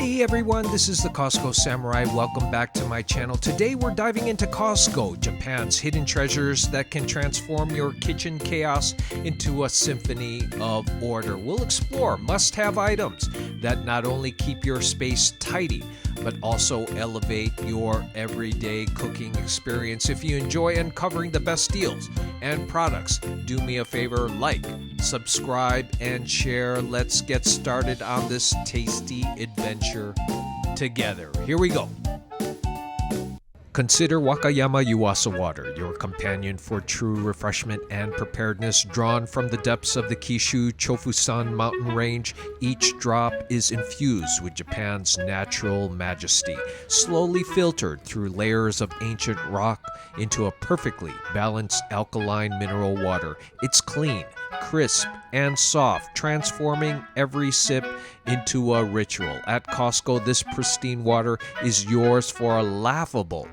Hey everyone, this is the Costco Samurai. Welcome back to my channel. Today we're diving into Costco, Japan's hidden treasures that can transform your kitchen chaos into a symphony of order. We'll explore must-have items that not only keep your space tidy, but also elevate your everyday cooking experience. If you enjoy uncovering the best deals and products, do me a favor, like, subscribe, and share. Let's get started on this tasty adventure together. Here we go. Consider Wakayama Yuasa water, your companion for true refreshment and preparedness. Drawn from the depths of the Kishu Chofusan mountain range, each drop is infused with Japan's natural majesty, slowly filtered through layers of ancient rock into a perfectly balanced alkaline mineral water. It's clean, crisp, and soft, transforming every sip into a ritual. At Costco, this pristine water is yours for a laughable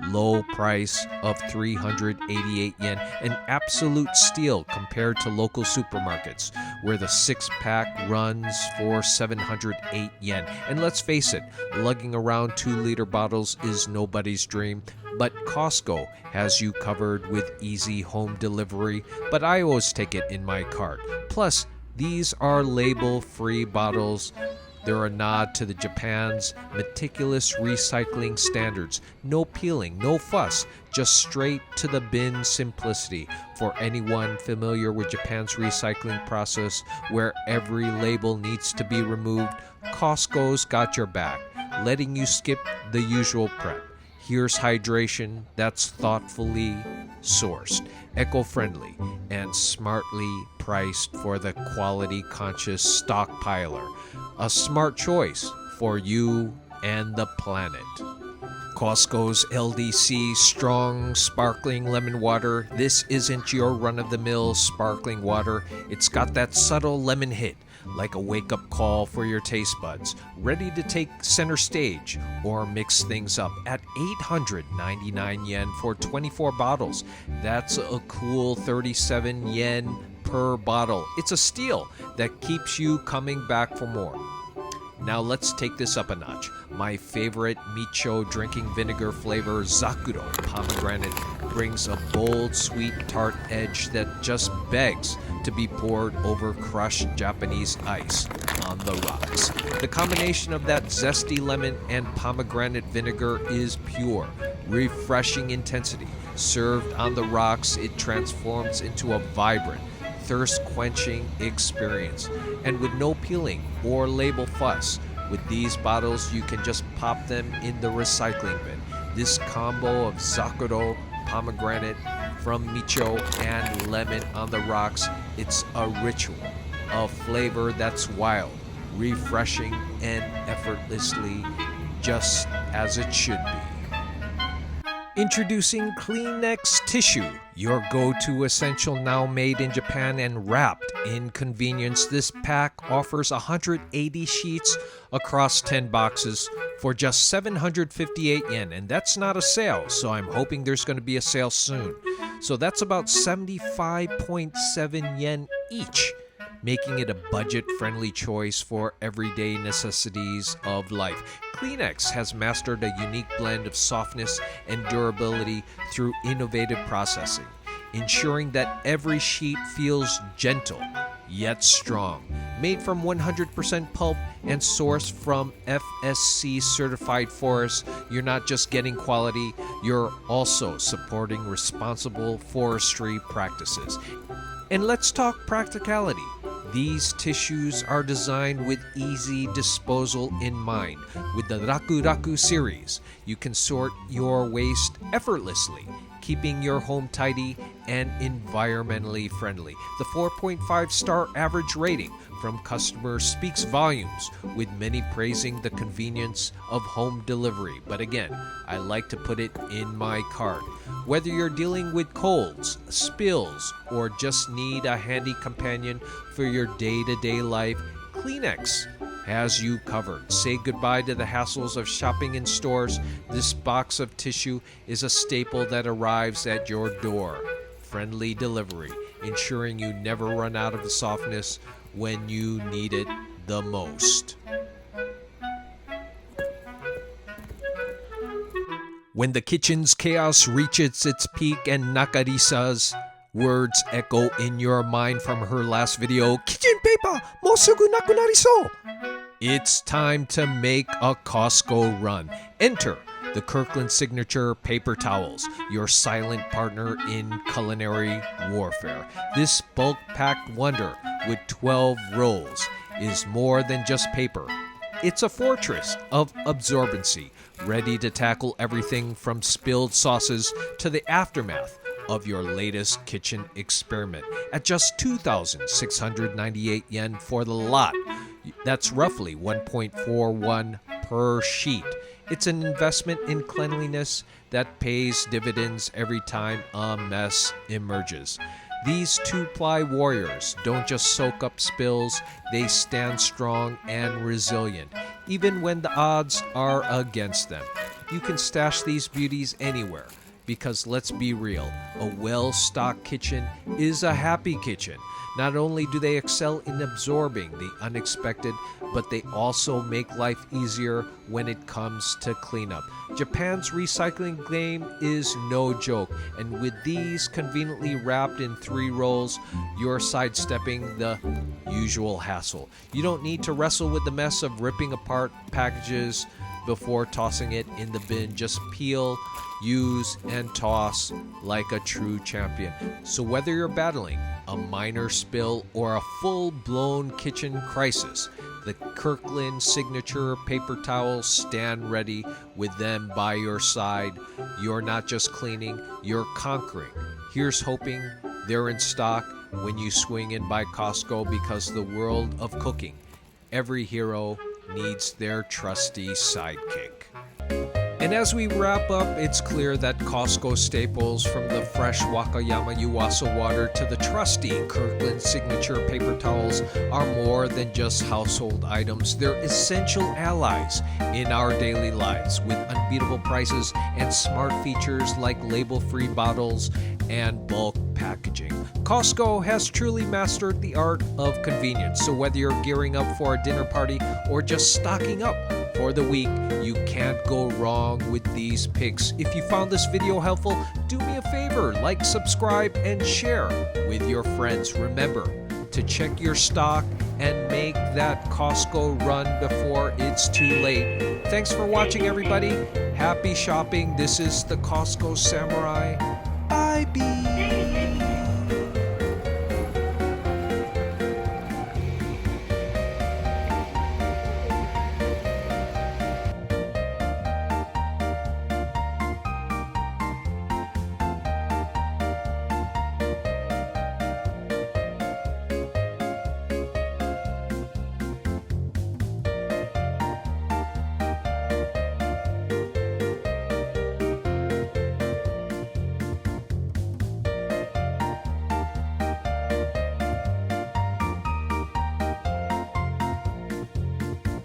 low price of 388 yen, an absolute steal compared to local supermarkets, where the 6-pack runs for 708 yen. And let's face it, lugging around 2-liter bottles is nobody's dream, but Costco has you covered with easy home delivery, but I always take it in my cart. Plus, these are label-free bottles. They're a nod to the Japan's meticulous recycling standards. No peeling, no fuss, just straight to the bin simplicity. For anyone familiar with Japan's recycling process, where every label needs to be removed, Costco's got your back, letting you skip the usual prep. Here's hydration that's thoughtfully sourced, eco-friendly, and smartly priced for the quality-conscious stockpiler. A smart choice for you and the planet. Costco's LDC Strong Sparkling Lemon Water. This isn't your run-of-the-mill sparkling water. It's got that subtle lemon hit, like a wake-up call for your taste buds, ready to take center stage or mix things up at 899 yen for 24 bottles. That's a cool 37 yen per bottle. It's a steal that keeps you coming back for more. Now let's take this up a notch. My favorite micho drinking vinegar flavor, Zakuro pomegranate, brings a bold, sweet, tart edge that just begs to be poured over crushed Japanese ice on the rocks. The combination of that zesty lemon and pomegranate vinegar is pure, refreshing intensity. Served on the rocks, it transforms into a vibrant, thirst-quenching experience. And with no peeling or label fuss, with these bottles you can just pop them in the recycling bin. This combo of Zakuro, pomegranate from micho, and lemon on the rocks, it's a ritual, a flavor that's wild, refreshing, and effortlessly just as it should be. Introducing Kleenex Tissue, your go-to essential now made in Japan and wrapped in convenience. This pack offers 180 sheets across 10 boxes for just 758 yen, and that's not a sale, so I'm hoping there's going to be a sale soon. So that's about 75.7 yen each, making it a budget-friendly choice for everyday necessities of life. Kleenex has mastered a unique blend of softness and durability through innovative processing, ensuring that every sheet feels gentle yet strong. Made from 100% pulp and sourced from FSC certified forests, you're not just getting quality, you're also supporting responsible forestry practices. And let's talk practicality. These tissues are designed with easy disposal in mind. With the Raku Raku series, you can sort your waste effortlessly, keeping your home tidy and environmentally friendly. The 4.5-star average rating from customers speaks volumes, with many praising the convenience of home delivery. But again, I like to put it in my cart. Whether you're dealing with colds, spills, or just need a handy companion for your day-to-day life, Kleenex has you covered. Say goodbye to the hassles of shopping in stores. This box of tissue is a staple that arrives at your door. Friendly delivery, ensuring you never run out of the softness when you need it the most. When the kitchen's chaos reaches its peak and Nakarisa's words echo in your mind from her last video, "Kitchen paper, もうすぐなくなりそう." It's time to make a Costco run. Enter the Kirkland signature paper towels, your silent partner in culinary warfare. This bulk-packed wonder with 12 rolls is more than just paper. It's a fortress of absorbency, ready to tackle everything from spilled sauces to the aftermath of your latest kitchen experiment. At just 2,698 yen for the lot, that's roughly 1.41 per sheet. It's an investment in cleanliness that pays dividends every time a mess emerges. These two-ply warriors don't just soak up spills, they stand strong and resilient, even when the odds are against them. You can stash these beauties anywhere, because let's be real, a well-stocked kitchen is a happy kitchen. Not only do they excel in absorbing the unexpected, but they also make life easier when it comes to cleanup. Japan's recycling game is no joke, and with these conveniently wrapped in 3 rolls, you're sidestepping the usual hassle. You don't need to wrestle with the mess of ripping apart packages before tossing it in the bin. Just peel, use, and toss like a true champion. So whether you're battling a minor spill or a full-blown kitchen crisis, the Kirkland signature paper towels stand ready with them by your side. You're not just cleaning, you're conquering. Here's hoping they're in stock when you swing in by Costco, because the world of cooking, every hero needs their trusty sidekick. And as we wrap up, it's clear that Costco staples, from the fresh Wakayama Yuasa water to the trusty Kirkland signature paper towels, are more than just household items. They're essential allies in our daily lives, with unbeatable prices and smart features like label-free bottles and bulk packaging. Costco has truly mastered the art of convenience. So whether you're gearing up for a dinner party or just stocking up for the week, you can't go wrong with these picks. If you found this video helpful, do me a favor, like, subscribe, and share with your friends. Remember to check your stock and make that Costco run before it's too late. Thanks for watching, everybody. Happy shopping. This is the Costco Samurai. Bye, bee.